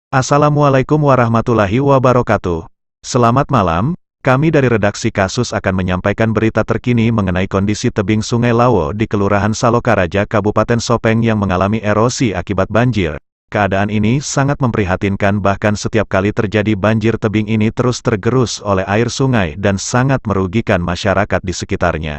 Assalamualaikum warahmatullahi wabarakatuh. Selamat malam, kami dari redaksi Kasus akan menyampaikan berita terkini mengenai kondisi tebing Sungai Lawo di Kelurahan Salokaraja, Kabupaten Sopeng yang mengalami erosi akibat banjir. Keadaan ini sangat memprihatinkan, bahkan setiap kali terjadi banjir tebing ini terus tergerus oleh air sungai dan sangat merugikan masyarakat di sekitarnya.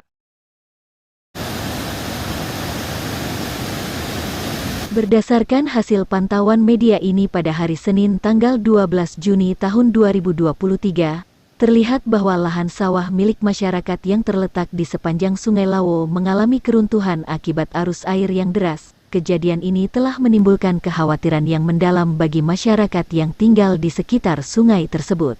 Berdasarkan hasil pantauan media ini pada hari Senin tanggal 12 Juni tahun 2023, terlihat bahwa lahan sawah milik masyarakat yang terletak di sepanjang Sungai Lawo mengalami keruntuhan akibat arus air yang deras. Kejadian ini telah menimbulkan kekhawatiran yang mendalam bagi masyarakat yang tinggal di sekitar sungai tersebut.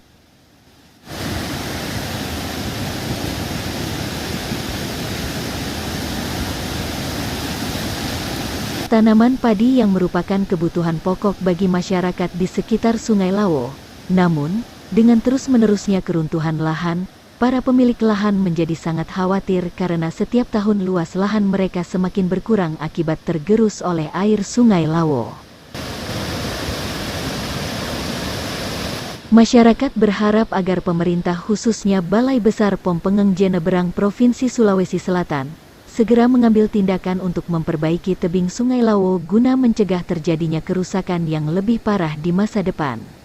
Tanaman padi yang merupakan kebutuhan pokok bagi masyarakat di sekitar Sungai Lawo. Namun, dengan terus-menerusnya keruntuhan lahan, para pemilik lahan menjadi sangat khawatir karena setiap tahun luas lahan mereka semakin berkurang akibat tergerus oleh air Sungai Lawo. Masyarakat berharap agar pemerintah, khususnya Balai Besar Pom Pengeng Jeneberang Provinsi Sulawesi Selatan, segera mengambil tindakan untuk memperbaiki tebing Sungai Lawo guna mencegah terjadinya kerusakan yang lebih parah di masa depan.